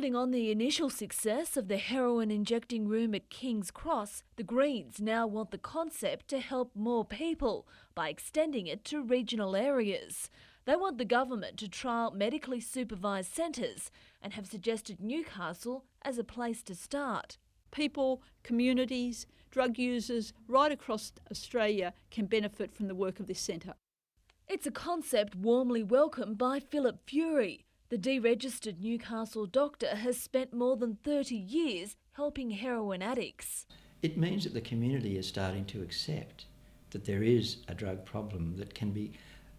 Building on the initial success of the heroin injecting room at King's Cross, the Greens now want the concept to help more people by extending it to regional areas. They want the government to trial medically supervised centres and have suggested Newcastle as a place to start. People, communities, drug users right across Australia can benefit from the work of this centre. It's a concept warmly welcomed by Philip Fury. The deregistered Newcastle doctor has spent more than 30 years helping heroin addicts. It means that the community is starting to accept that there is a drug problem that can be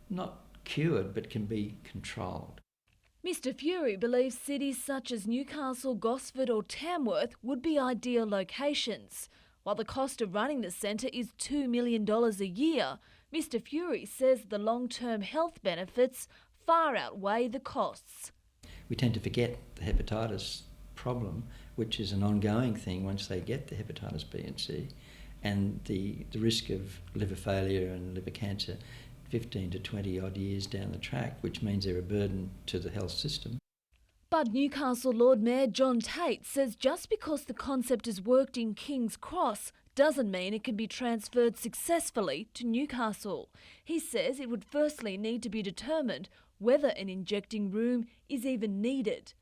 not cured but can be controlled. Mr Fury believes cities such as Newcastle, Gosford or Tamworth would be ideal locations. While the cost of running the centre is $2 million a year, Mr Fury says the long-term health benefits far outweigh the costs. We tend to forget the hepatitis problem, which is an ongoing thing once they get the hepatitis B and C, and the risk of liver failure and liver cancer 15 to 20 odd years down the track, which means they're a burden to the health system. But Newcastle Lord Mayor John Tate says just because the concept has worked in King's Cross doesn't mean it can be transferred successfully to Newcastle. He says it would firstly need to be determined whether an injecting room is even needed.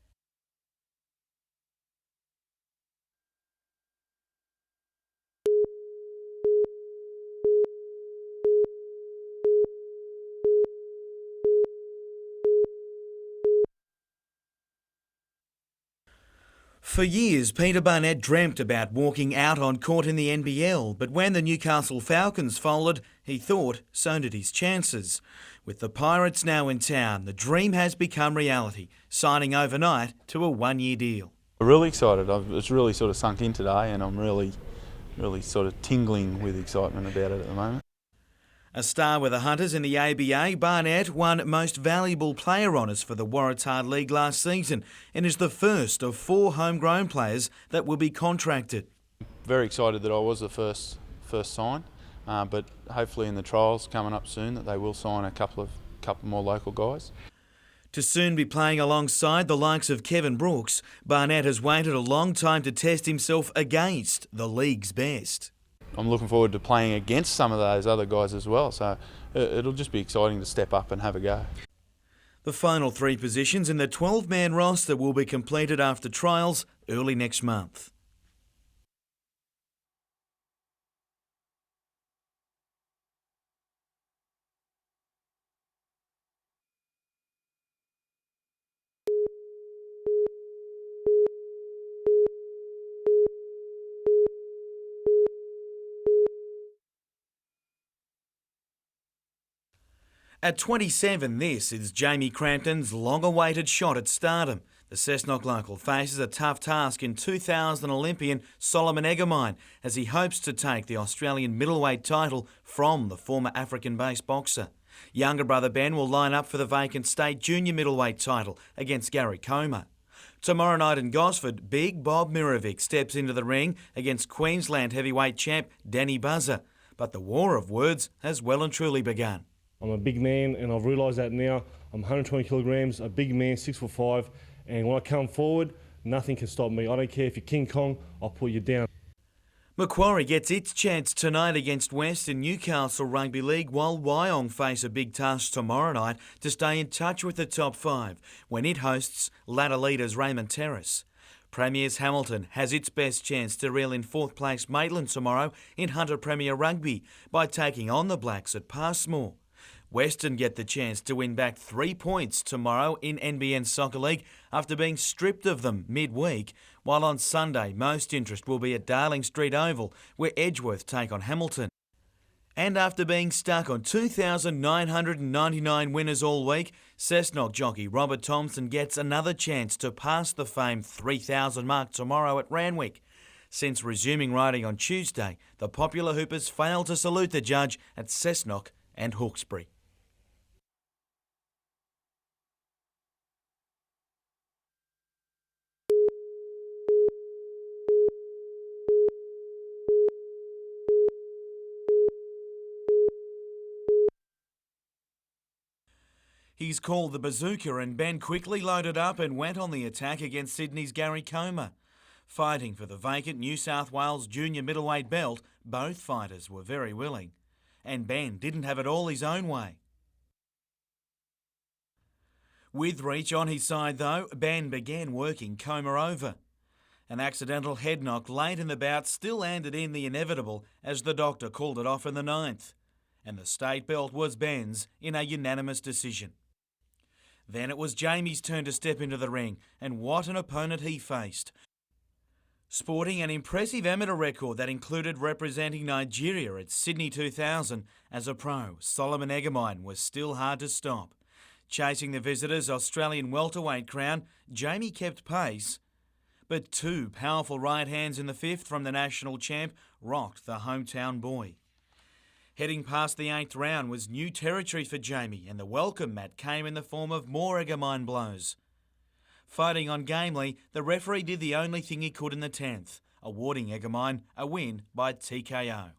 For years, Peter Barnett dreamt about walking out on court in the NBL, but when the Newcastle Falcons folded, he thought so did his chances. With the Pirates now in town, the dream has become reality, signing overnight to a one-year deal. I'm really excited. It's really sort of sunk in today, and I'm really sort of tingling with excitement about it at the moment. A star with the Hunters in the ABA, Barnett won Most Valuable Player honours for the Waratah League last season and is the first of 4 homegrown players that will be contracted. Very excited that I was the first sign, but hopefully in the trials coming up soon that they will sign a couple more local guys. To soon be playing alongside the likes of Kevin Brooks, Barnett has waited a long time to test himself against the league's best. I'm looking forward to playing against some of those other guys as well, so it'll just be exciting to step up and have a go. The final 3 positions in the 12-man roster will be completed after trials early next month. At 27, this is Jamie Crampton's long-awaited shot at stardom. The Cessnock local faces a tough task in 2000 Olympian Solomon Egermine as he hopes to take the Australian middleweight title from the former African-based boxer. Younger brother Ben will line up for the vacant state junior middleweight title against Gary Comer. Tomorrow night in Gosford, Big Bob Mirovic steps into the ring against Queensland heavyweight champ Danny Buzzer. But the war of words has well and truly begun. I'm a big man and I've realised that now. I'm 120 kilograms, a big man, 6'5", and when I come forward, nothing can stop me. I don't care if you're King Kong, I'll put you down. Macquarie gets its chance tonight against Western Newcastle Rugby League, while Wyong face a big task tomorrow night to stay in touch with the top 5 when it hosts ladder leaders Raymond Terrace. Premiers Hamilton has its best chance to reel in 4th place Maitland tomorrow in Hunter Premier Rugby by taking on the Blacks at Passmore. Western get the chance to win back 3 points tomorrow in NBN Soccer League after being stripped of them midweek, while on Sunday most interest will be at Darling Street Oval where Edgeworth take on Hamilton. And after being stuck on 2,999 winners all week, Cessnock jockey Robert Thompson gets another chance to pass the famed 3,000 mark tomorrow at Randwick. Since resuming riding on Tuesday, the popular Hoopers failed to salute the judge at Cessnock and Hawkesbury. He's called the bazooka, and Ben quickly loaded up and went on the attack against Sydney's Gary Comer. Fighting for the vacant New South Wales junior middleweight belt, both fighters were very willing. And Ben didn't have it all his own way. With reach on his side though, Ben began working Comer over. An accidental head knock late in the bout still landed in the inevitable as the doctor called it off in the 9th. And the state belt was Ben's in a unanimous decision. Then it was Jamie's turn to step into the ring, and what an opponent he faced. Sporting an impressive amateur record that included representing Nigeria at Sydney 2000 as a pro, Solomon Egermine was still hard to stop. Chasing the visitors' Australian welterweight crown, Jamie kept pace, but two powerful right hands in the 5th from the national champ rocked the hometown boy. Heading past the 8th round was new territory for Jamie, and the welcome mat came in the form of more Egermine blows. Fighting on gamely, the referee did the only thing he could in the 10th, awarding Egermine a win by TKO.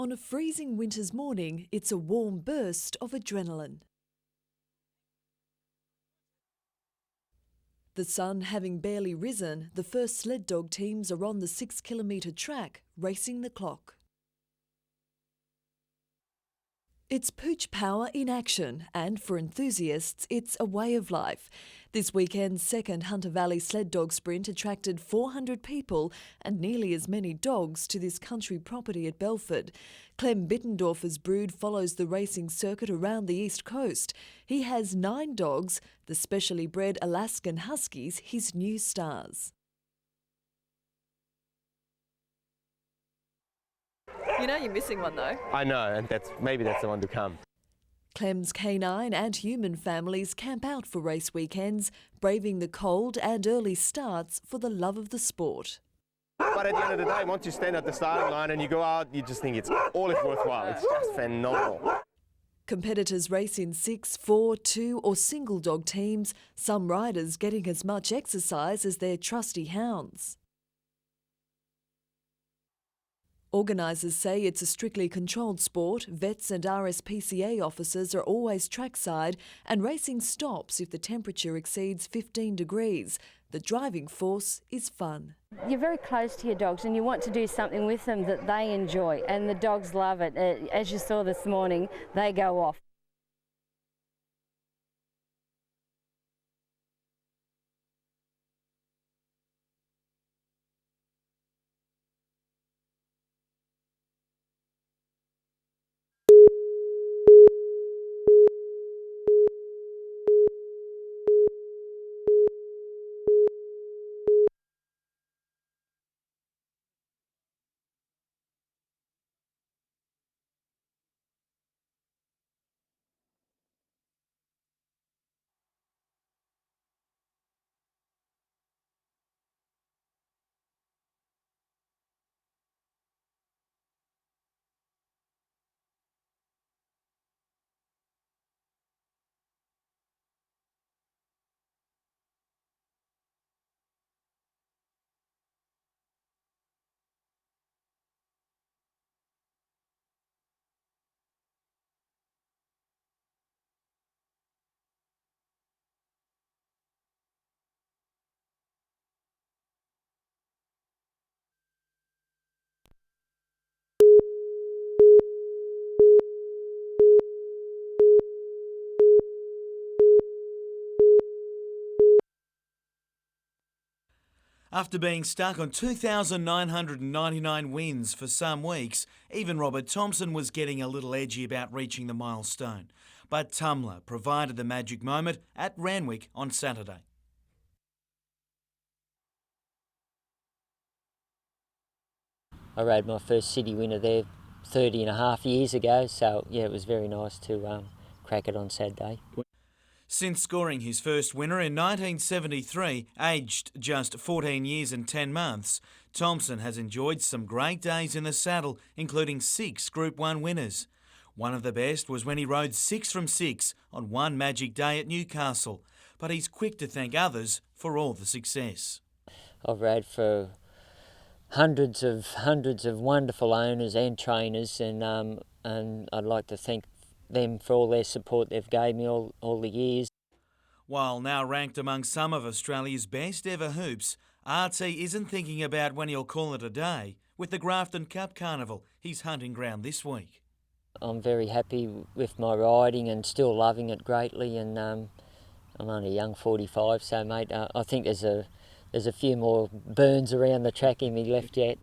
On a freezing winter's morning, it's a warm burst of adrenaline. The sun having barely risen, the first sled dog teams are on the 6-kilometre track, racing the clock. It's pooch power in action, and for enthusiasts, it's a way of life. This weekend's second Hunter Valley Sled Dog Sprint attracted 400 people and nearly as many dogs to this country property at Belford. Clem Bittendorfer's brood follows the racing circuit around the East Coast. He has 9 dogs, the specially bred Alaskan Huskies, his new stars. You know you're missing one though. I know, and maybe that's the one to come. Clem's canine and human families camp out for race weekends, braving the cold and early starts for the love of the sport. But at the end of the day, once you stand at the starting line and you go out, you just think it's all worthwhile. It's just phenomenal. Competitors race in 6, 4, 2 or single dog teams, some riders getting as much exercise as their trusty hounds. Organisers say it's a strictly controlled sport. Vets and RSPCA officers are always trackside, and racing stops if the temperature exceeds 15 degrees. The driving force is fun. You're very close to your dogs and you want to do something with them that they enjoy, and the dogs love it. As you saw this morning, they go off. After being stuck on 2,999 wins for some weeks, even Robert Thompson was getting a little edgy about reaching the milestone. But Tumler provided the magic moment at Randwick on Saturday. I rode my first city winner there 30 and a half years ago, so yeah, it was very nice to crack it on Saturday. Since scoring his first winner in 1973, aged just 14 years and 10 months, Thompson has enjoyed some great days in the saddle, including 6 Group 1 winners. One of the best was when he rode 6 from 6 on one magic day at Newcastle, but he's quick to thank others for all the success. I've rode for hundreds of wonderful owners and trainers, and I'd like to thank them for all their support they've gave me all the years. While now ranked among some of Australia's best ever hoops, RT isn't thinking about when he'll call it a day. With the Grafton Cup Carnival, his hunting ground this week. I'm very happy with my riding and still loving it greatly, and I'm only a young 45, so mate, I think there's a few more burns around the track in me left yet.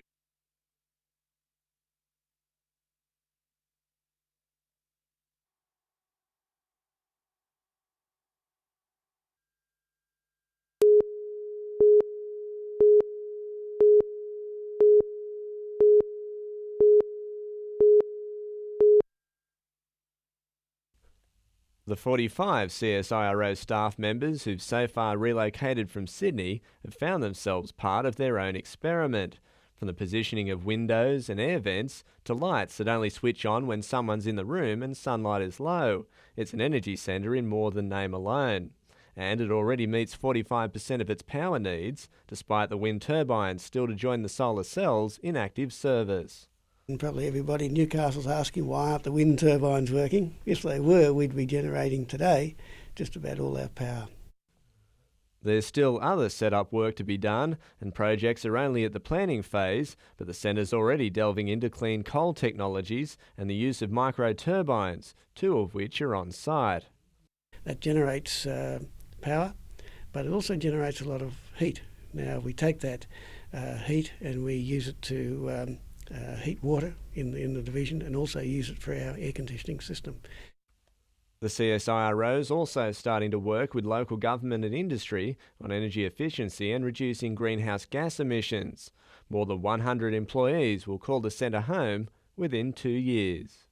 The 45 CSIRO staff members who've so far relocated from Sydney have found themselves part of their own experiment, from the positioning of windows and air vents to lights that only switch on when someone's in the room and sunlight is low. It's an energy centre in more than name alone. And it already meets 45% of its power needs, despite the wind turbines still to join the solar cells in active service. And probably everybody in Newcastle's asking why aren't the wind turbines working? If they were, we'd be generating today just about all our power. There's still other set-up work to be done, and projects are only at the planning phase, but the centre's already delving into clean coal technologies and the use of micro-turbines, 2 of which are on site. That generates power, but it also generates a lot of heat. Now we take that heat and we use it to heat water in the division, and also use it for our air conditioning system. The CSIRO is also starting to work with local government and industry on energy efficiency and reducing greenhouse gas emissions. More than 100 employees will call the centre home within 2 years.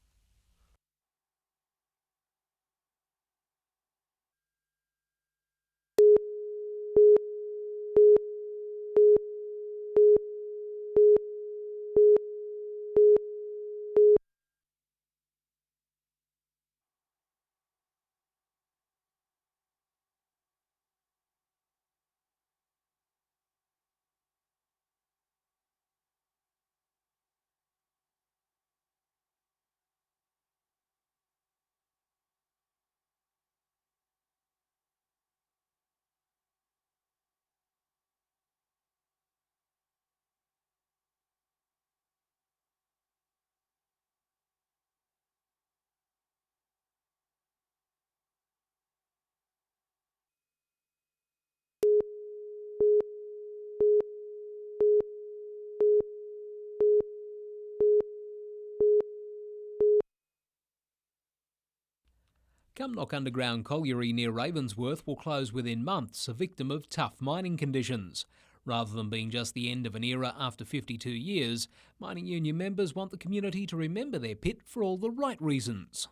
Cumnock Underground Colliery near Ravensworth will close within months, a victim of tough mining conditions. Rather than being just the end of an era after 52 years, mining union members want the community to remember their pit for all the right reasons.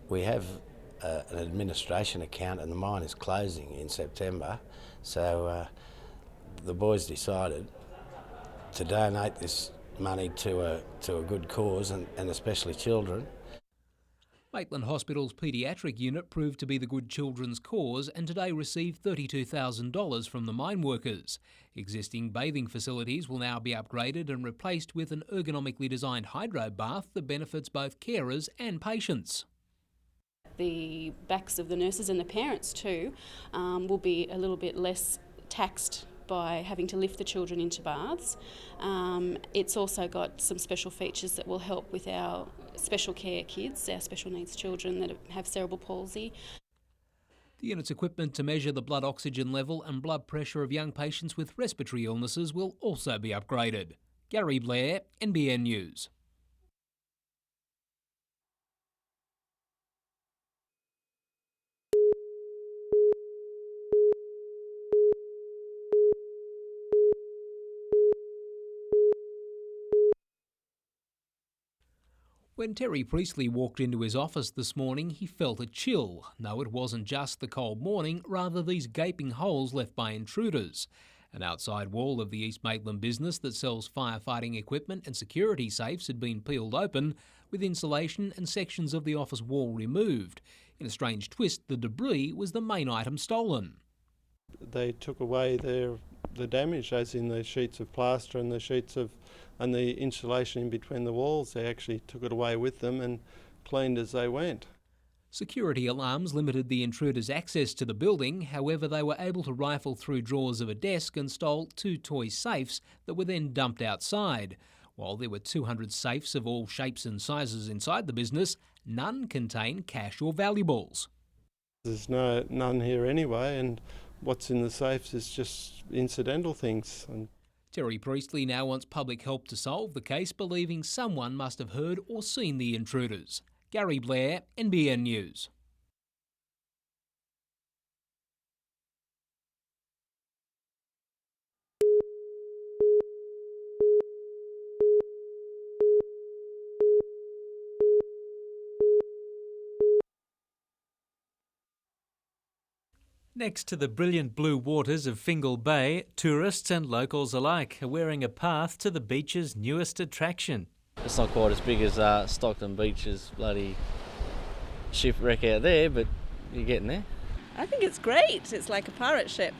We have an administration account and the mine is closing in September, so the boys decided to donate this money to a good cause, and especially children. Maitland Hospital's paediatric unit proved to be the good children's cause and today received $32,000 from the mine workers. Existing bathing facilities will now be upgraded and replaced with an ergonomically designed hydro bath that benefits both carers and patients. The backs of the nurses and the parents too will be a little bit less taxed by having to lift the children into baths. It's also got some special features that will help with our special care kids, our special needs children that have cerebral palsy. The unit's equipment to measure the blood oxygen level and blood pressure of young patients with respiratory illnesses will also be upgraded. Gary Blair, NBN News. When Terry Priestley walked into his office this morning, he felt a chill. No, it wasn't just the cold morning, rather these gaping holes left by intruders. An outside wall of the East Maitland business that sells firefighting equipment and security safes had been peeled open, with insulation and sections of the office wall removed. In a strange twist, the debris was the main item stolen. They took away the damage, as in the sheets of plaster and and the insulation in between the walls. They actually took it away with them and cleaned as they went. Security alarms limited the intruders' access to the building. However, they were able to rifle through drawers of a desk and stole 2 toy safes that were then dumped outside. While there were 200 safes of all shapes and sizes inside the business, none contain cash or valuables. There's none here anyway, and what's in the safes is just incidental things. Terry Priestley now wants public help to solve the case, believing someone must have heard or seen the intruders. Gary Blair, NBN News. Next to the brilliant blue waters of Fingal Bay, tourists and locals alike are wearing a path to the beach's newest attraction. It's not quite as big as Stockton Beach's bloody shipwreck out there, but you're getting there. I think it's great. It's like a pirate ship.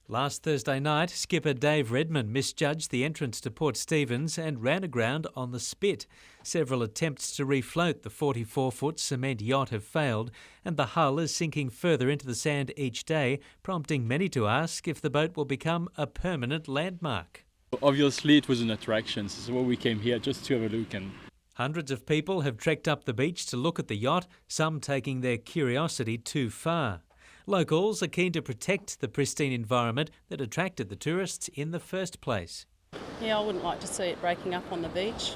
Last Thursday night, skipper Dave Redmond misjudged the entrance to Port Stephens and ran aground on the Spit. Several attempts to refloat the 44-foot cement yacht have failed, and the hull is sinking further into the sand each day, prompting many to ask if the boat will become a permanent landmark. Obviously, it was an attraction, so we came here just to have a look. Hundreds of people have trekked up the beach to look at the yacht, some taking their curiosity too far. Locals are keen to protect the pristine environment that attracted the tourists in the first place. Yeah, I wouldn't like to see it breaking up on the beach.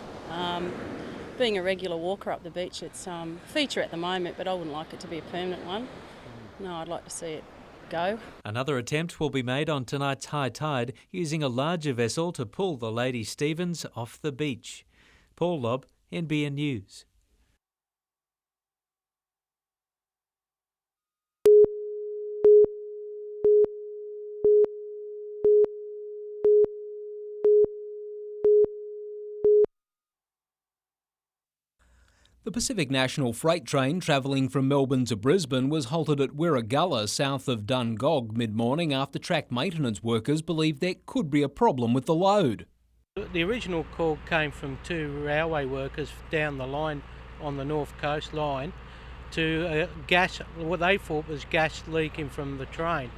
Being a regular walker up the beach, it's a feature at the moment, but I wouldn't like it to be a permanent one. No, I'd like to see it go. Another attempt will be made on tonight's high tide using a larger vessel to pull the Lady Stephens off the beach. Paul Lobb, NBN News. The Pacific National freight train travelling from Melbourne to Brisbane was halted at Wirragullah, south of Dungog, mid-morning after track maintenance workers believed there could be a problem with the load. The original call came from two railway workers down the line on the North Coast line to what they thought was gas leaking from the train.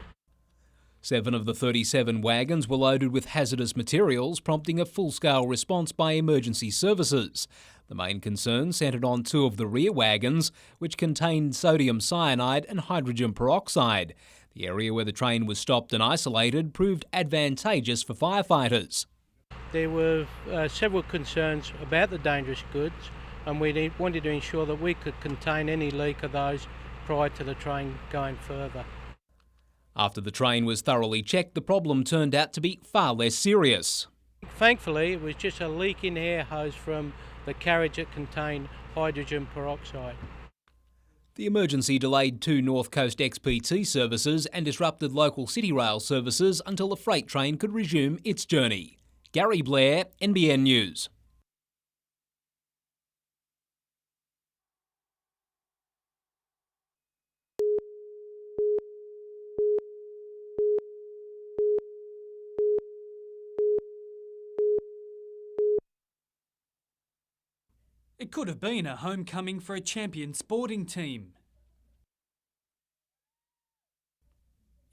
7 of the 37 wagons were loaded with hazardous materials, prompting a full-scale response by emergency services. The main concern centred on 2 of the rear wagons, which contained sodium cyanide and hydrogen peroxide. The area where the train was stopped and isolated proved advantageous for firefighters. There were several concerns about the dangerous goods, and we wanted to ensure that we could contain any leak of those prior to the train going further. After the train was thoroughly checked, the problem turned out to be far less serious. Thankfully, it was just a leak in the air hose from the carriage that contained hydrogen peroxide. The emergency delayed 2 North Coast XPT services and disrupted local City Rail services until the freight train could resume its journey. Gary Blair, NBN News. It could have been a homecoming for a champion sporting team.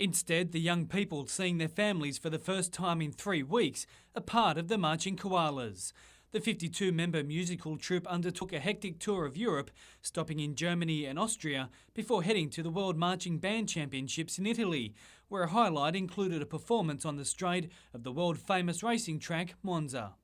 Instead, the young people seeing their families for the first time in 3 weeks are part of the Marching Koalas. The 52-member musical troupe undertook a hectic tour of Europe, stopping in Germany and Austria before heading to the World Marching Band Championships in Italy, where a highlight included a performance on the straight of the world-famous racing track Monza.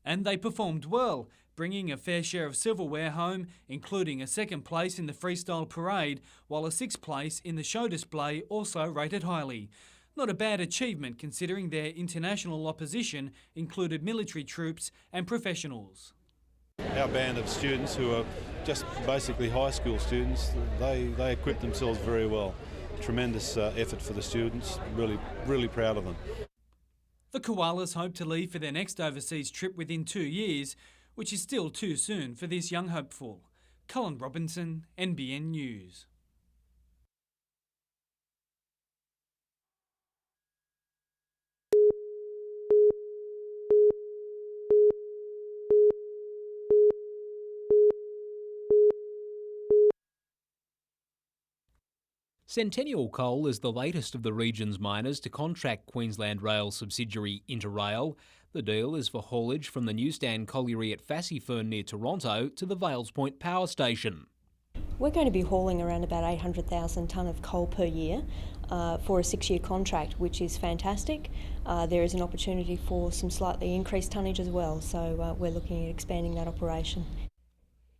And they performed well, bringing a fair share of silverware home, including a 2nd place in the freestyle parade, while a 6th place in the show display also rated highly. Not a bad achievement considering their international opposition included military troops and professionals. Our band of students who are just basically high school students, they equip themselves very well. Tremendous effort for the students, really proud of them. The Koalas hope to leave for their next overseas trip within 2 years, which is still too soon for this young hopeful. Colin Robinson, NBN News. Centennial Coal is the latest of the region's miners to contract Queensland Rail subsidiary Interrail. The deal is for haulage from the Newstand colliery at Fassifern near Toronto to the Vales Point power station. We're going to be hauling around about 800,000 tonne of coal per year for a 6-year contract, which is fantastic. There is an opportunity for some slightly increased tonnage as well, so we're looking at expanding that operation.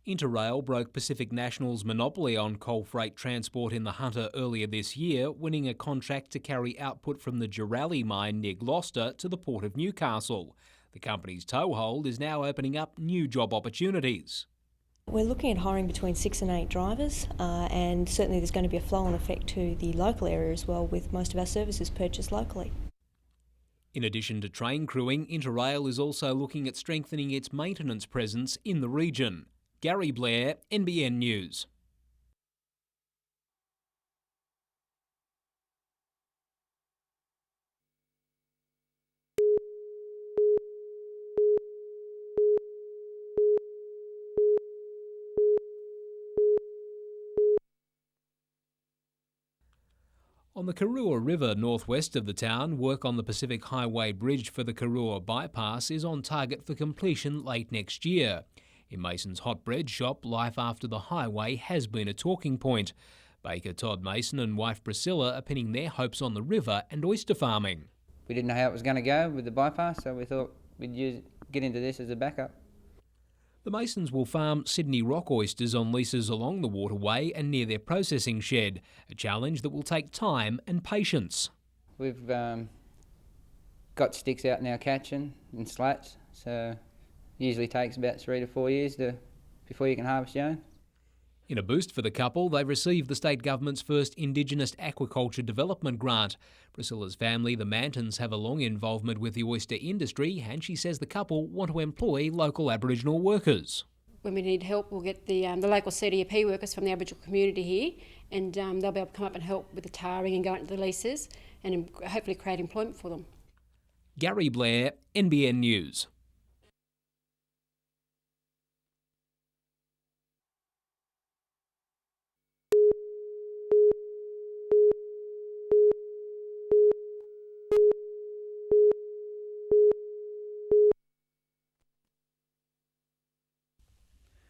Interrail broke Pacific National's monopoly on coal freight transport in the Hunter earlier this year, winning a contract to carry output from the Girali mine near Gloucester to the Port of Newcastle. The company's toehold is now opening up new job opportunities. We're looking at hiring between 6 and 8 drivers, and certainly there's going to be a flow-on effect to the local area as well, with most of our services purchased locally. In addition to train crewing, Interrail is also looking at strengthening its maintenance presence in the region. Gary Blair, NBN News. On the Karua River northwest of the town, work on the Pacific Highway Bridge for the Karua bypass is on target for completion late next year. In Mason's hot bread shop, life after the highway has been a talking point. Baker Todd Mason and wife Priscilla are pinning their hopes on the river and oyster farming. We didn't know how it was going to go with the bypass, so we thought we'd get into this as a backup. The Masons will farm Sydney rock oysters on leases along the waterway and near their processing shed, a challenge that will take time and patience. We've got sticks out now catching and slats, so it usually takes about 3 to 4 years before you can harvest your own. In a boost for the couple, they received the state government's first Indigenous aquaculture development grant. Priscilla's family, the Mantons, have a long involvement with the oyster industry, and she says the couple want to employ local Aboriginal workers. When we need help, we'll get the local CDP workers from the Aboriginal community here, and they'll be able to come up and help with the tarring and go into the leases and hopefully create employment for them. Gary Blair, NBN News.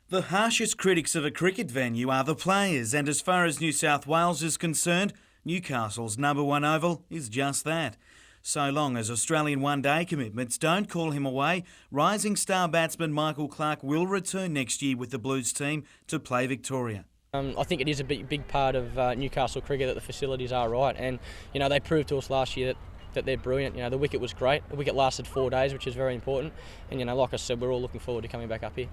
The harshest critics of a cricket venue are the players, and as far as New South Wales is concerned, Newcastle's #1 oval is just that. So long as Australian one-day commitments don't call him away, rising star batsman Michael Clarke will return next year with the Blues team to play Victoria. I think it is a big part of Newcastle cricket that the facilities are right, and they proved to us last year that they're brilliant. The wicket was great. The wicket lasted 4 days, which is very important, and like I said, we're all looking forward to coming back up here.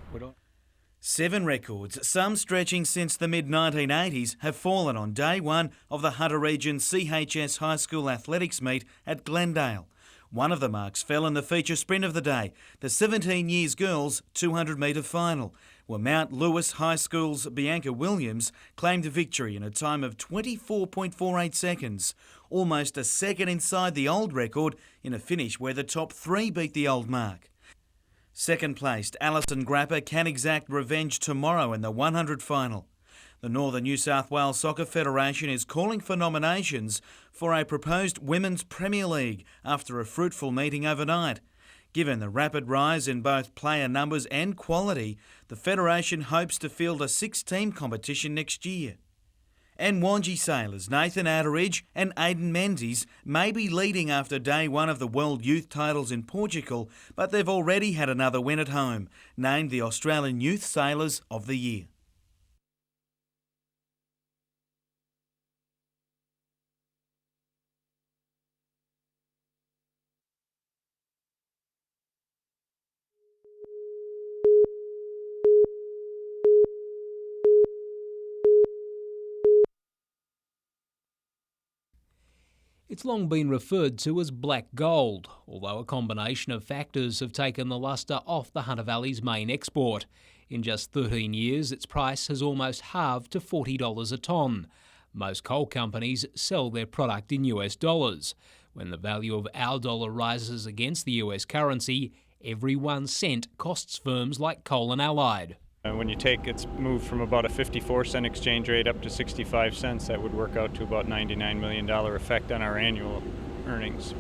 7 records, some stretching since the mid-1980s, have fallen on day one of the Hunter Region CHS High School Athletics meet at Glendale. One of the marks fell in the feature sprint of the day, the 17 years girls 200 metre final, where Mount Lewis High School's Bianca Williams claimed victory in a time of 24.48 seconds, almost a second inside the old record in a finish where the top 3 beat the old mark. Second placed Alison Grapper can exact revenge tomorrow in the 100 final. The Northern New South Wales Soccer Federation is calling for nominations for a proposed Women's Premier League after a fruitful meeting overnight. Given the rapid rise in both player numbers and quality, the Federation hopes to field a 6-team competition next year. And Wanji sailors Nathan Atteridge and Aidan Menzies may be leading after day one of the World Youth titles in Portugal, but they've already had another win at home, named the Australian Youth Sailors of the Year. It's long been referred to as black gold, although a combination of factors have taken the lustre off the Hunter Valley's main export. In just 13 years, its price has almost halved to $40 a tonne. Most coal companies sell their product in US dollars. When the value of our dollar rises against the US currency, every 1 cent costs firms like Coal and Allied. When you take its move from about a 54-cent exchange rate up to 65 cents, that would work out to about $99 million effect on our annual earnings.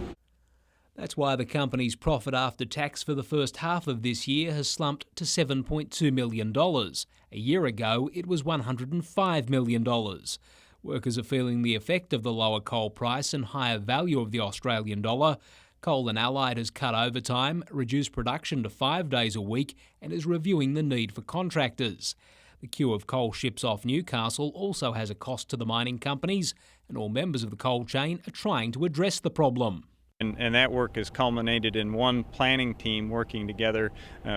That's why the company's profit after tax for the first half of this year has slumped to $7.2 million. A year ago, it was $105 million. Workers are feeling the effect of the lower coal price and higher value of the Australian dollar. Coal and Allied has cut overtime, reduced production to 5 days a week and is reviewing the need for contractors. The queue of coal ships off Newcastle also has a cost to the mining companies, and all members of the coal chain are trying to address the problem. And that work has culminated in one planning team working together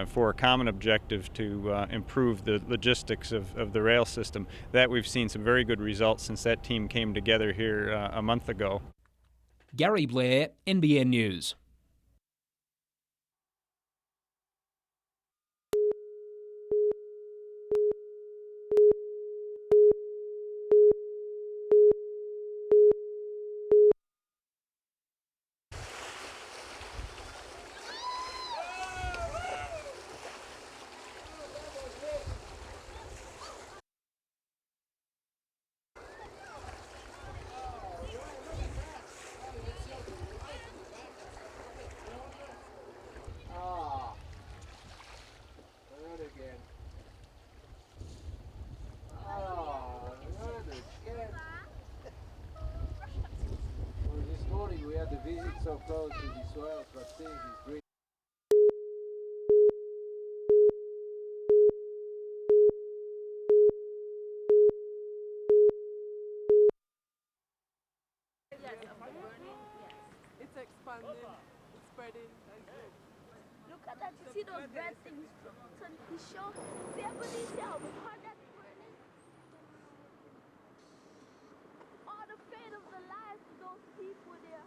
for a common objective to improve the logistics of the rail system. That we've seen some very good results since that team came together here a month ago. Gary Blair, NBN News. the visit so close to the soil, but things is great. It's expanding, it's spreading. Look at that, you see those red things? He showed, see everybody see how hard that's burning? Oh, the fate of the lives of those people there.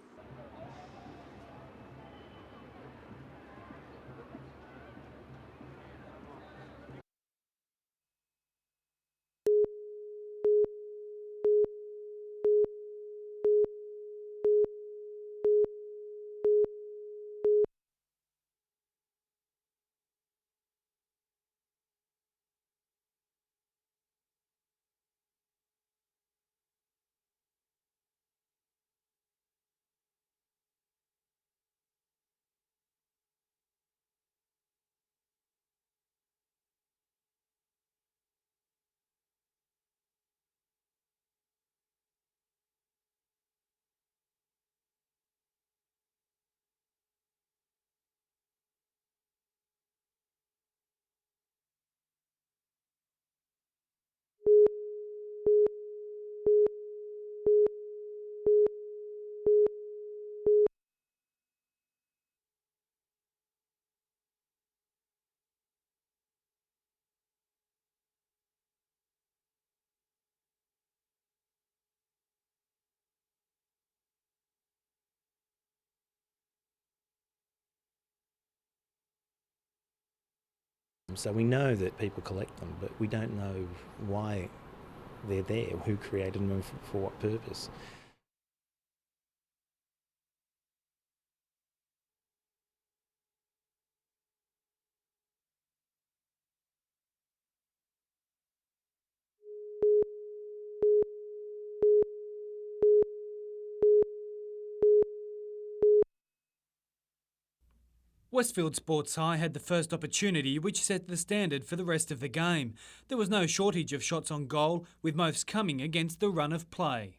So we know that people collect them, but we don't know why they're there, who created them and for what purpose. Westfield Sports High had the first opportunity which set the standard for the rest of the game. There was no shortage of shots on goal, with most coming against the run of play.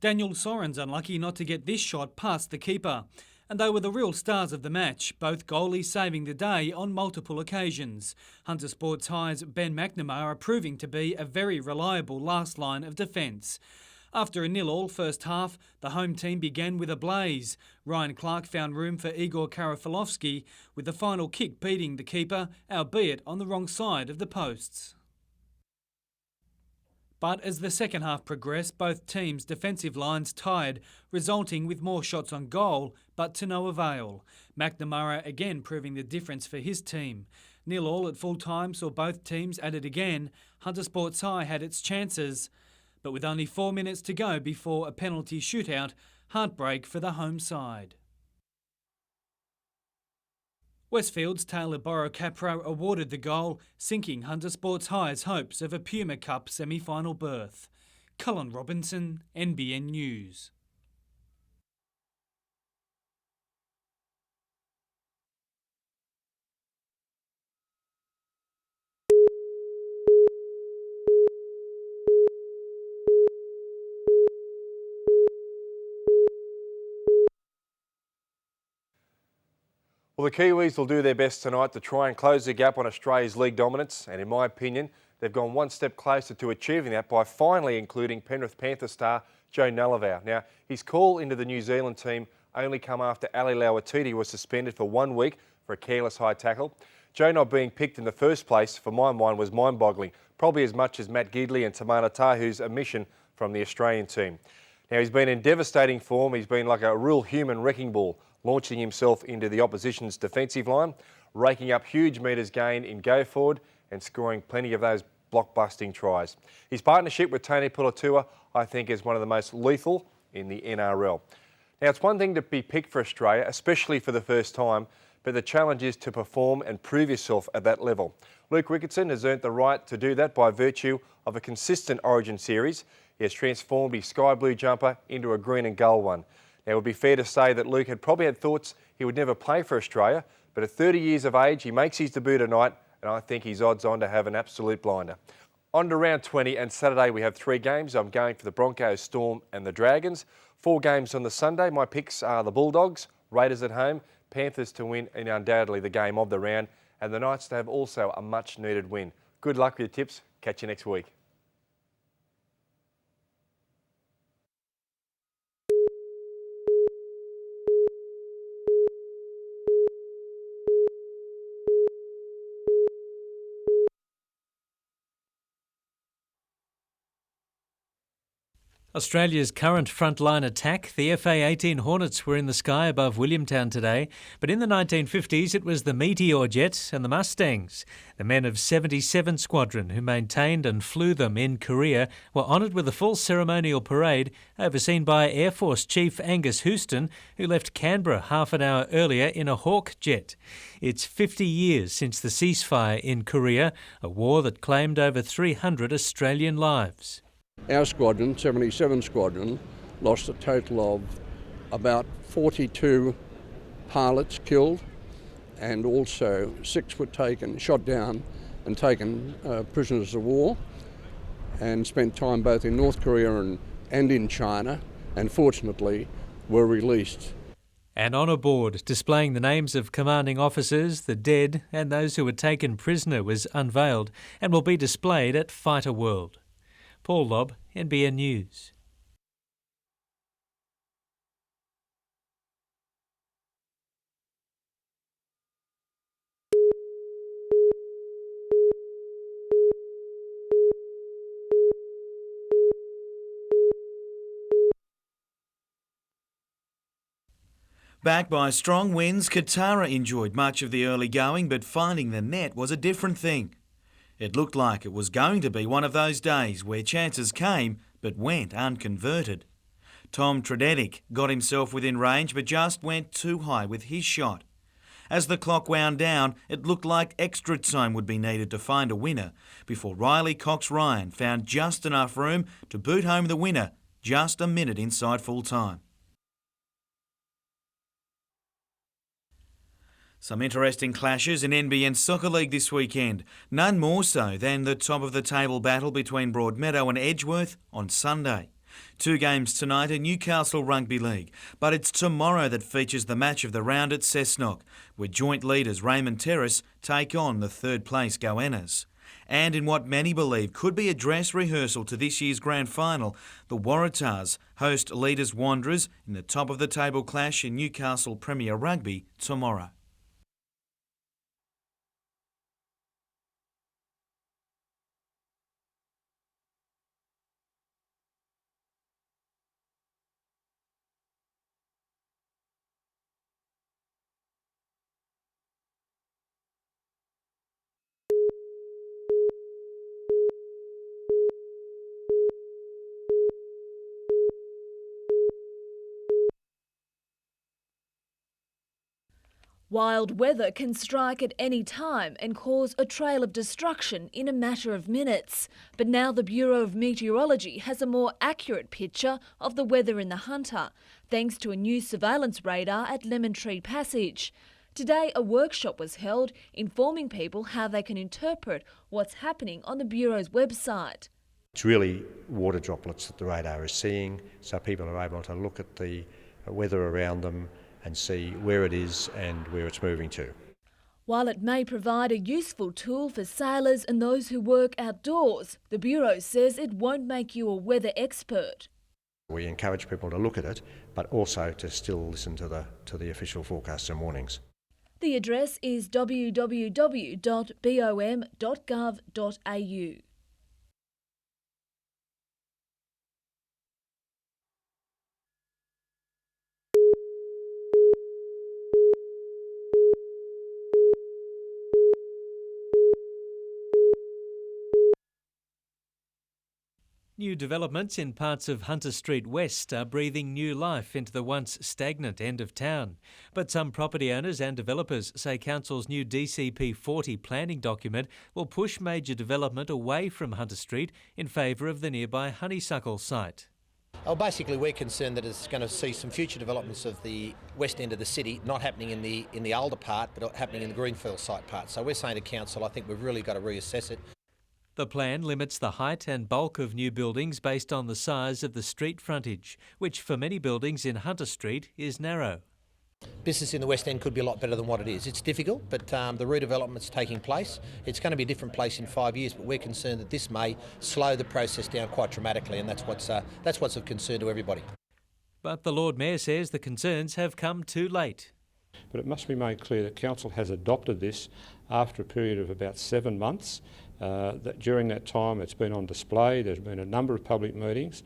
Daniel Soren's unlucky not to get this shot past the keeper. And they were the real stars of the match, both goalies saving the day on multiple occasions. Hunter Sports High's Ben McNamara proving to be a very reliable last line of defence. After a 0-0 first half, the home team began with a blaze. Ryan Clark found room for Igor Karafilovsky, with the final kick beating the keeper, albeit on the wrong side of the posts. But as the second half progressed, both teams' defensive lines tired, resulting with more shots on goal, but to no avail. McNamara again proving the difference for his team. 0-0 at full time saw both teams at it again. Hunter Sports High had its chances, but with only 4 minutes to go before a penalty shootout, heartbreak for the home side. Westfield's Taylor Borrow-Capro awarded the goal, sinking Hunter Sports High's hopes of a Puma Cup semi-final berth. Cullen Robinson, NBN News. Well, the Kiwis will do their best tonight to try and close the gap on Australia's league dominance, and in my opinion, they've gone one step closer to achieving that by finally including Penrith Panthers star Joe Nalivao. Now, his call into the New Zealand team only come after Ali Lauatiti was suspended for 1 week for a careless high tackle. Joe not being picked in the first place, for my mind, was mind-boggling, probably as much as Matt Gidley and Tamana Tahu's omission from the Australian team. Now, he's been in devastating form. He's been like a real human wrecking ball, launching himself into the opposition's defensive line, raking up huge metres gain in go forward and scoring plenty of those blockbusting tries. His partnership with Tony Puletua, I think, is one of the most lethal in the NRL. Now, it's one thing to be picked for Australia, especially for the first time, but the challenge is to perform and prove yourself at that level. Luke Ricketson has earned the right to do that by virtue of a consistent Origin series. He has transformed his sky blue jumper into a green and gold one. Now, it would be fair to say that Luke had probably had thoughts he would never play for Australia, but at 30 years of age, he makes his debut tonight, and I think he's odds on to have an absolute blinder. On to round 20, and Saturday we have 3 games. I'm going for the Broncos, Storm and the Dragons. 4 games on the Sunday. My picks are the Bulldogs, Raiders at home, Panthers to win and undoubtedly the game of the round, and the Knights to have also a much needed win. Good luck with your tips. Catch you next week. Australia's current frontline attack, the FA-18 Hornets, were in the sky above Williamtown today, but in the 1950s it was the Meteor Jet and the Mustangs. The men of 77 Squadron, who maintained and flew them in Korea, were honoured with a full ceremonial parade overseen by Air Force Chief Angus Houston, who left Canberra half an hour earlier in a Hawk jet. It's 50 years since the ceasefire in Korea, a war that claimed over 300 Australian lives. Our squadron, 77 Squadron, lost a total of about 42 pilots killed, and also 6 were shot down and taken prisoners of war, and spent time both in North Korea and in China, and fortunately were released. An honour board displaying the names of commanding officers, the dead and those who were taken prisoner was unveiled and will be displayed at Fighter World. Paul Lobb, NBN News. Backed by strong winds, Katara enjoyed much of the early going, but finding the net was a different thing. It looked like it was going to be one of those days where chances came but went unconverted. Tom Tredetic got himself within range but just went too high with his shot. As the clock wound down, it looked like extra time would be needed to find a winner before Riley Cox-Ryan found just enough room to boot home the winner just a minute inside full time. Some interesting clashes in NBN Soccer League this weekend, none more so than the top-of-the-table battle between Broadmeadow and Edgeworth on Sunday. 2 games tonight in Newcastle Rugby League, but it's tomorrow that features the match of the round at Cessnock, where joint leaders Raymond Terrace take on the third-place Goannas. And in what many believe could be a dress rehearsal to this year's grand final, the Waratahs host leaders Wanderers in the top-of-the-table clash in Newcastle Premier Rugby tomorrow. Wild weather can strike at any time and cause a trail of destruction in a matter of minutes. But now the Bureau of Meteorology has a more accurate picture of the weather in the Hunter, thanks to a new surveillance radar at Lemon Tree Passage. Today, a workshop was held informing people how they can interpret what's happening on the Bureau's website. It's really water droplets that the radar is seeing, so people are able to look at the weather around them and see where it is and where it's moving to. While it may provide a useful tool for sailors and those who work outdoors, the Bureau says it won't make you a weather expert. We encourage people to look at it, but also to still listen to the official forecasts and warnings. The address is www.bom.gov.au. New developments in parts of Hunter Street West are breathing new life into the once stagnant end of town. But some property owners and developers say Council's new DCP 40 planning document will push major development away from Hunter Street in favour of the nearby Honeysuckle site. Well, basically we're concerned that it's going to see some future developments of the west end of the city not happening in the older part but happening in the Greenfield site part. So we're saying to Council, I think we've really got to reassess it. The plan limits the height and bulk of new buildings based on the size of the street frontage, which for many buildings in Hunter Street is narrow. Business in the West End could be a lot better than what it is. It's difficult, but the redevelopment's taking place. It's going to be a different place in 5 years, but we're concerned that this may slow the process down quite dramatically, and that's what's of concern to everybody. But the Lord Mayor says the concerns have come too late. But it must be made clear that Council has adopted this after a period of about 7 months. That during that time it's been on display, there's been a number of public meetings.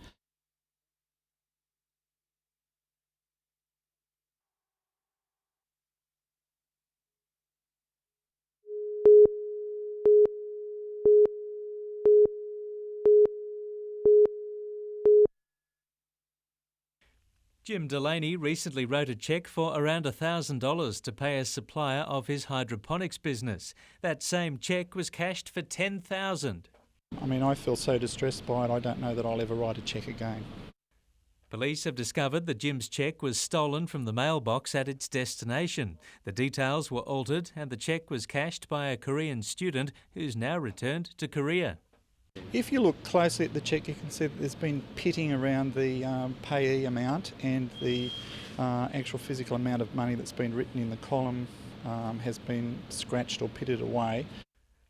Jim Delaney recently wrote a cheque for around $1,000 to pay a supplier of his hydroponics business. That same cheque was cashed for $10,000. I mean, I feel so distressed by it, I don't know that I'll ever write a cheque again. Police have discovered that Jim's cheque was stolen from the mailbox at its destination. The details were altered and the cheque was cashed by a Korean student who's now returned to Korea. If you look closely at the cheque, you can see that there's been pitting around the payee amount, and the actual physical amount of money that's been written in the column has been scratched or pitted away.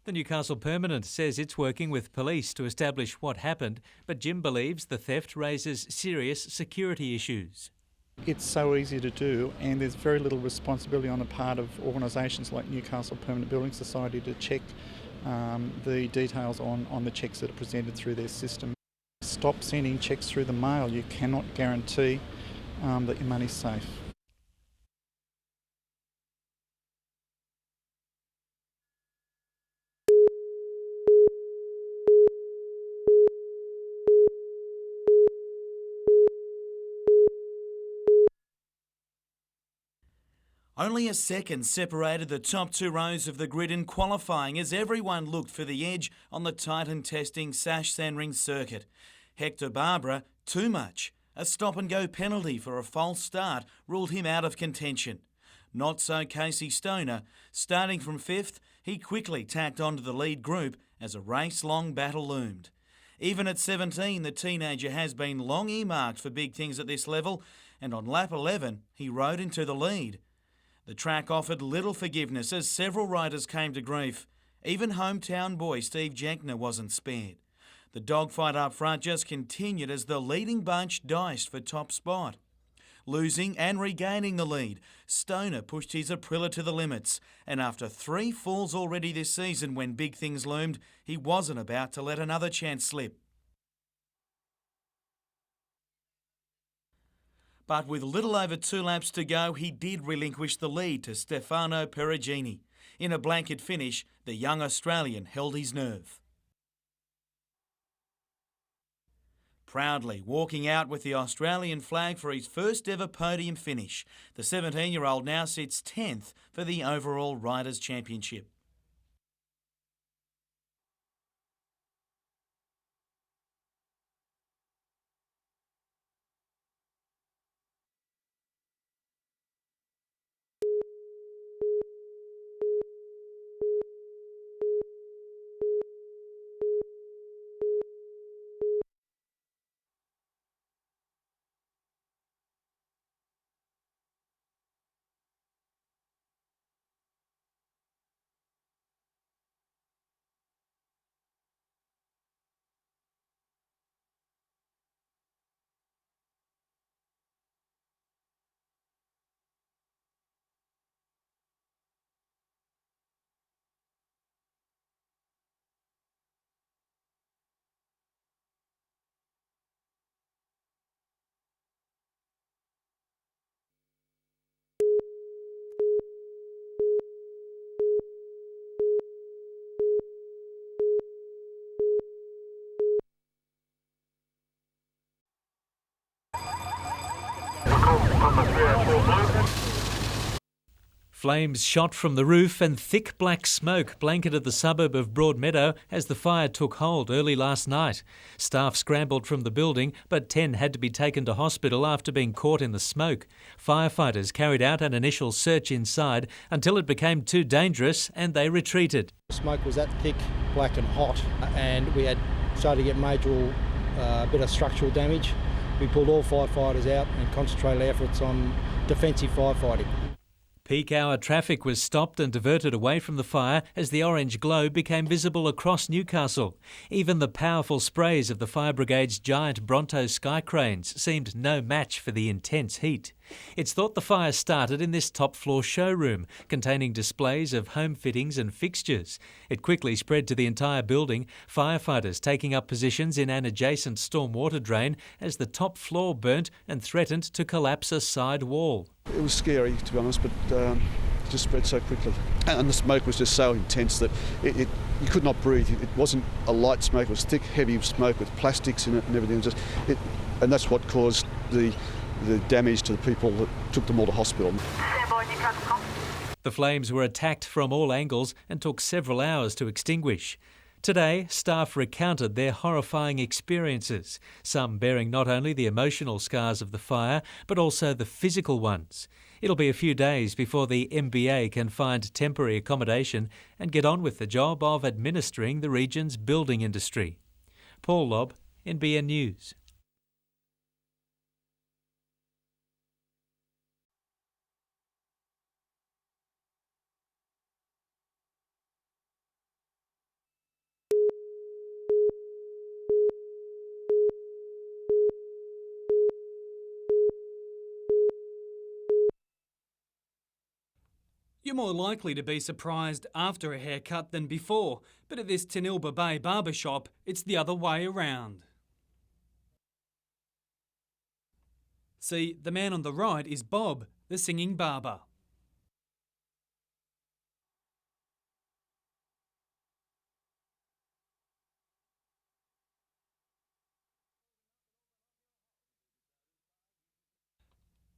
The Newcastle Permanent says it's working with police to establish what happened, but Jim believes the theft raises serious security issues. It's so easy to do, and there's very little responsibility on the part of organisations like Newcastle Permanent Building Society to check the details on the cheques that are presented through their system. Stop sending cheques through the mail. You cannot guarantee that your money's safe. Only a second separated the top two rows of the grid in qualifying as everyone looked for the edge on the Titan testing Sash Sandring circuit. Hector Barbara, too much. A stop-and-go penalty for a false start ruled him out of contention. Not so Casey Stoner. Starting from fifth, he quickly tacked onto the lead group as a race-long battle loomed. Even at 17, the teenager has been long earmarked for big things at this level, and on lap 11, he rode into the lead. The track offered little forgiveness as several riders came to grief. Even hometown boy Steve Jankner wasn't spared. The dogfight up front just continued as the leading bunch diced for top spot. Losing and regaining the lead, Stoner pushed his Aprilia to the limits, and after 3 falls already this season when big things loomed, he wasn't about to let another chance slip. But with little over 2 laps to go, he did relinquish the lead to Stefano Perugini. In a blanket finish, the young Australian held his nerve. Proudly walking out with the Australian flag for his first ever podium finish, the 17-year-old now sits 10th for the overall Riders' Championship. Flames shot from the roof and thick black smoke blanketed the suburb of Broadmeadow as the fire took hold early last night. Staff scrambled from the building, but 10 had to be taken to hospital after being caught in the smoke. Firefighters carried out an initial search inside until it became too dangerous and they retreated. The smoke was that thick, black and hot, and we had started to get major bit of structural damage. We pulled all firefighters out and concentrated efforts on defensive firefighting. Peak hour traffic was stopped and diverted away from the fire as the orange glow became visible across Newcastle. Even the powerful sprays of the fire brigade's giant Bronto sky cranes seemed no match for the intense heat. It's thought the fire started in this top floor showroom containing displays of home fittings and fixtures. It quickly spread to the entire building, firefighters taking up positions in an adjacent stormwater drain as the top floor burnt and threatened to collapse a side wall. It was scary, to be honest, but it just spread so quickly. And the smoke was just so intense that you could not breathe. It wasn't a light smoke, it was thick, heavy smoke with plastics in it and everything. And that's what caused the damage to the people that took them all to hospital. The flames were attacked from all angles and took several hours to extinguish. Today, staff recounted their horrifying experiences, some bearing not only the emotional scars of the fire, but also the physical ones. It'll be a few days before the MBA can find temporary accommodation and get on with the job of administering the region's building industry. Paul Lobb, NBN News. You're more likely to be surprised after a haircut than before, but at this Tanilba Bay barbershop, it's the other way around. See, the man on the right is Bob, the singing barber.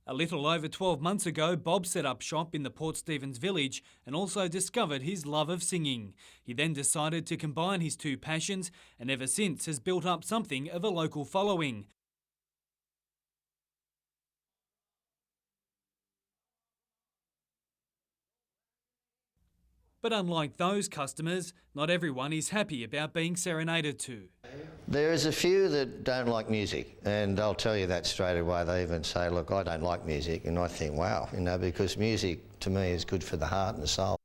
A little over 12 months ago, Bob set up shop in the Port Stephens village and also discovered his love of singing. He then decided to combine his two passions and ever since has built up something of a local following. But unlike those customers, not everyone is happy about being serenaded to. There is a few that don't like music, and they'll tell you that straight away. They even say, look, I don't like music, and I think, wow, because music to me is good for the heart and the soul.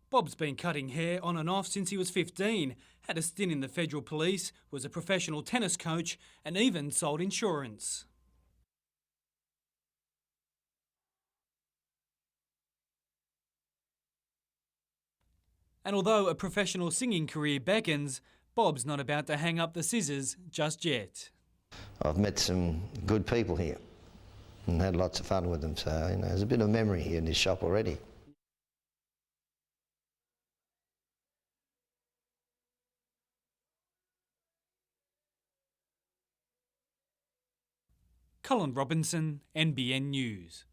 Bob's been cutting hair on and off since he was 15, had a stint in the Federal Police, was a professional tennis coach, and even sold insurance. And although a professional singing career beckons, Bob's not about to hang up the scissors just yet. I've met some good people here and had lots of fun with them, so there's a bit of memory here in this shop already. Colin Robinson, NBN News.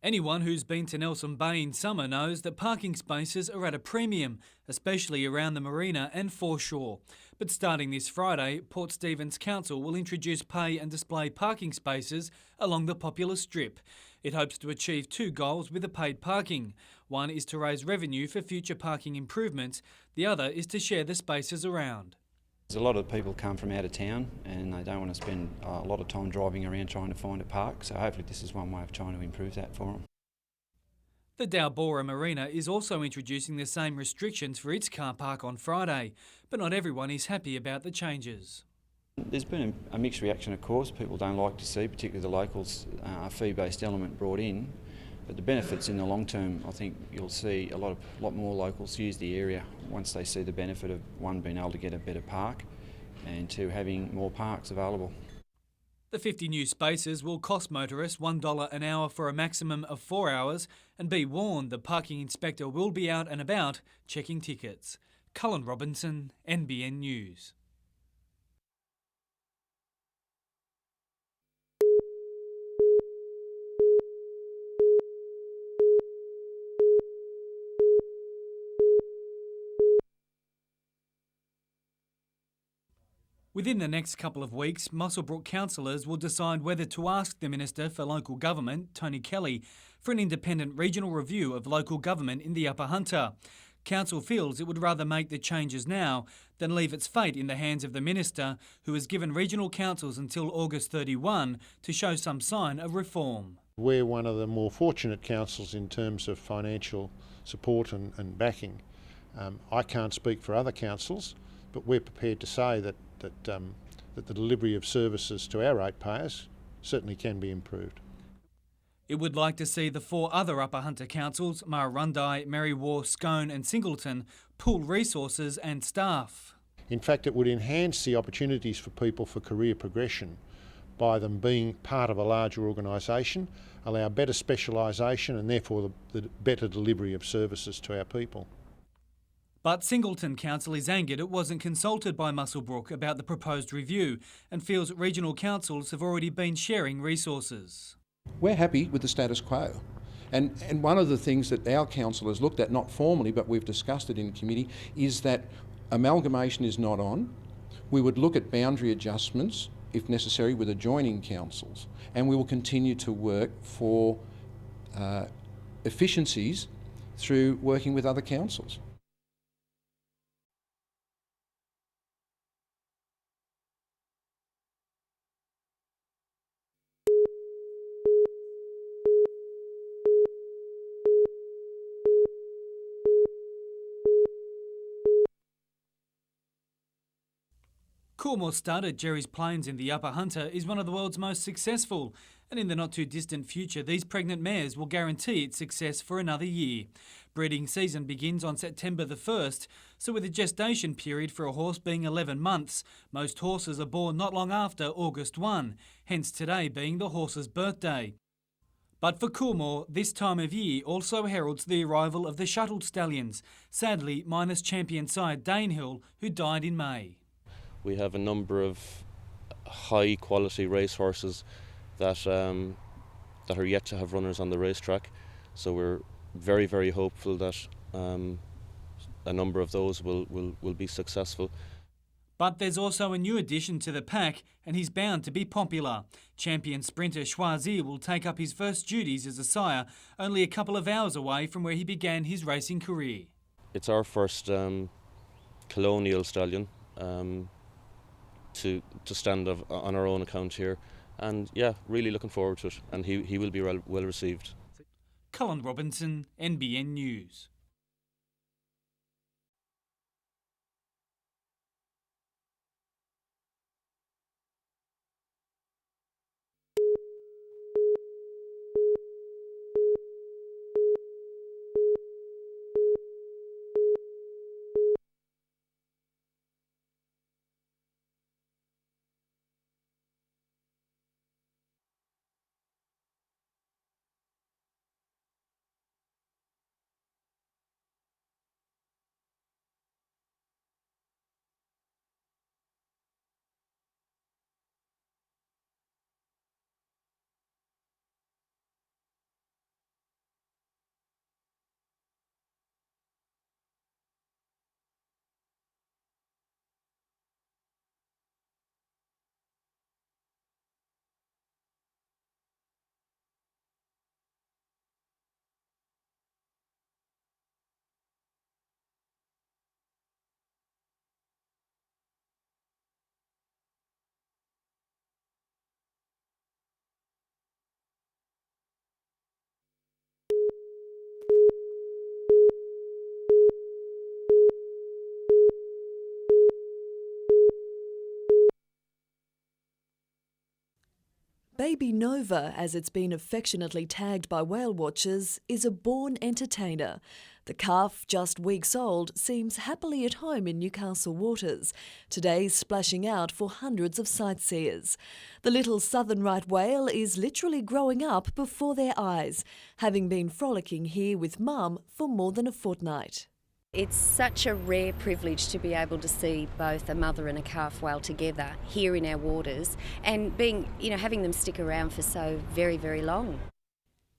Anyone who's been to Nelson Bay in summer knows that parking spaces are at a premium, especially around the marina and foreshore. But starting this Friday, Port Stephens Council will introduce pay and display parking spaces along the popular strip. It hopes to achieve two goals with the paid parking. One is to raise revenue for future parking improvements. The other is to share the spaces around. A lot of people come from out of town and they don't want to spend a lot of time driving around trying to find a park, so hopefully this is one way of trying to improve that for them. The Dowbora Marina is also introducing the same restrictions for its car park on Friday, but not everyone is happy about the changes. There's been a mixed reaction, of course. People don't like to see, particularly the locals, a fee-based element brought in. But the benefits in the long term, I think you'll see a lot more locals use the area once they see the benefit of, one, being able to get a better park, and two, having more parks available. The 50 new spaces will cost motorists $1 an hour for a maximum of 4 hours, and be warned the parking inspector will be out and about checking tickets. Cullen Robinson, NBN News. Within the next couple of weeks, Muswellbrook councillors will decide whether to ask the Minister for Local Government, Tony Kelly, for an independent regional review of local government in the Upper Hunter. Council feels it would rather make the changes now than leave its fate in the hands of the Minister, who has given regional councils until August 31 to show some sign of reform. We're one of the more fortunate councils in terms of financial support and backing. I can't speak for other councils, but we're prepared to say that the delivery of services to our ratepayers certainly can be improved. It would like to see the 4 other Upper Hunter councils, Murrurundi, Merriwa, Scone and Singleton, pool resources and staff. In fact, it would enhance the opportunities for people for career progression by them being part of a larger organisation, allow better specialisation and therefore the better delivery of services to our people. But Singleton Council is angered it wasn't consulted by Muswellbrook about the proposed review and feels regional councils have already been sharing resources. We're happy with the status quo. And one of the things that our council has looked at, not formally, but we've discussed it in committee, is that amalgamation is not on. We would look at boundary adjustments, if necessary, with adjoining councils. And we will continue to work for efficiencies through working with other councils. Coolmore stud at Jerry's Plains in the Upper Hunter is one of the world's most successful, and in the not-too-distant future these pregnant mares will guarantee its success for another year. Breeding season begins on September the 1st, so with a gestation period for a horse being 11 months, most horses are born not long after August 1, hence today being the horse's birthday. But for Coolmore, this time of year also heralds the arrival of the shuttled stallions, sadly minus champion sire Danehill, who died in May. We have a number of high quality racehorses that are yet to have runners on the racetrack, so we're very, very hopeful that a number of those will be successful. But there's also a new addition to the pack, and he's bound to be popular. Champion sprinter Schwazi will take up his first duties as a sire, only a couple of hours away from where he began his racing career. It's our first colonial stallion to stand on our own account here, and yeah, really looking forward to it, and he will be well received. Cullen Robinson, NBN News. Baby Nova, as it's been affectionately tagged by whale watchers, is a born entertainer. The calf, just weeks old, seems happily at home in Newcastle waters, today splashing out for hundreds of sightseers. The little southern right whale is literally growing up before their eyes, having been frolicking here with Mum for more than a fortnight. It's such a rare privilege to be able to see both a mother and a calf whale together here in our waters, and having them stick around for so very, very long.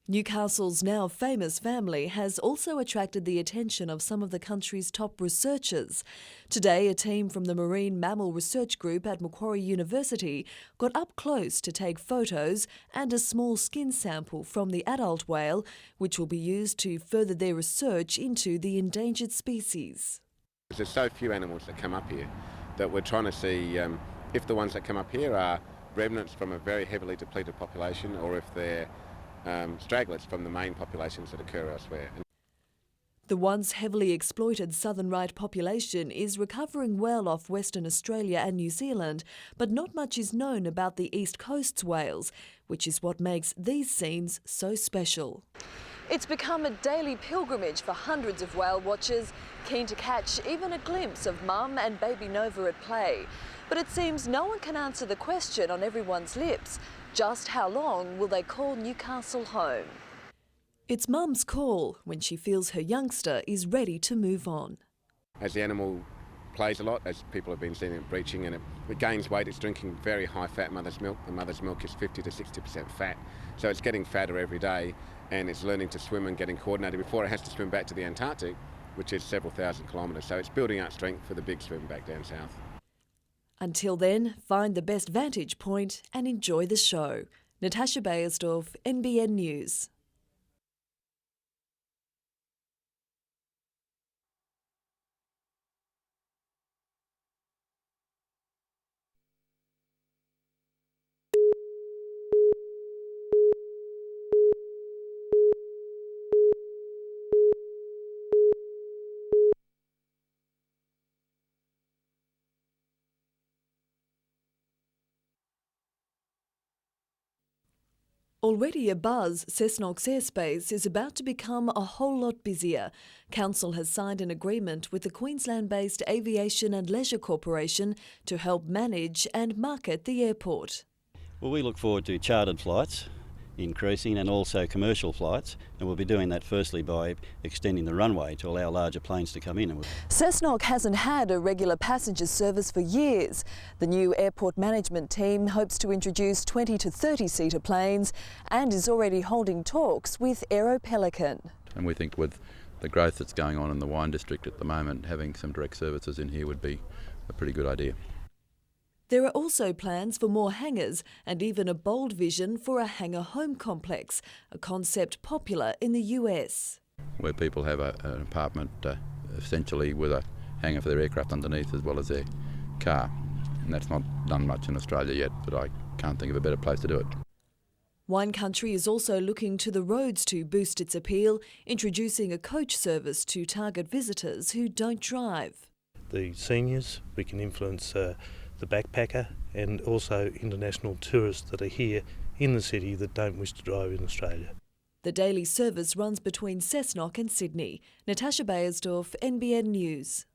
Newcastle's now famous family has also attracted the attention of some of the country's top researchers. Today, a team from the Marine Mammal Research Group at Macquarie University got up close to take photos and a small skin sample from the adult whale, which will be used to further their research into the endangered species. There's so few animals that come up here that we're trying to see if the ones that come up here are remnants from a very heavily depleted population, or if they're stragglers from the main populations that occur elsewhere. The once heavily exploited southern right population is recovering well off Western Australia and New Zealand, but not much is known about the East Coast's whales, which is what makes these scenes so special. It's become a daily pilgrimage for hundreds of whale watchers, keen to catch even a glimpse of Mum and Baby Nova at play. But it seems no one can answer the question on everyone's lips: just how long will they call Newcastle home? It's Mum's call when she feels her youngster is ready to move on. As the animal plays a lot, as people have been seeing it breaching, and it gains weight, it's drinking very high fat mother's milk. The mother's milk is 50 to 60% fat, so it's getting fatter every day, and it's learning to swim and getting coordinated before it has to swim back to the Antarctic, which is several thousand kilometres. So it's building up strength for the big swim back down south. Until then, find the best vantage point and enjoy the show. Natasha Bayersdorf, NBN News. Already abuzz, Cessnock's airspace is about to become a whole lot busier. Council has signed an agreement with the Queensland-based Aviation and Leisure Corporation to help manage and market the airport. Well, we look forward to chartered flights increasing and also commercial flights, and we'll be doing that firstly by extending the runway to allow larger planes to come in. Cessnock hasn't had a regular passenger service for years. The new airport management team hopes to introduce 20 to 30-seater planes and is already holding talks with Aero Pelican. And we think with the growth that's going on in the wine district at the moment, having some direct services in here would be a pretty good idea. There are also plans for more hangars and even a bold vision for a hangar home complex, a concept popular in the US. Where people have an apartment essentially with a hangar for their aircraft underneath as well as their car. And that's not done much in Australia yet, but I can't think of a better place to do it. Wine Country is also looking to the roads to boost its appeal, introducing a coach service to target visitors who don't drive. The seniors, we can influence the backpacker and also international tourists that are here in the city that don't wish to drive in Australia. The daily service runs between Cessnock and Sydney. Natasha Bayersdorf, NBN News.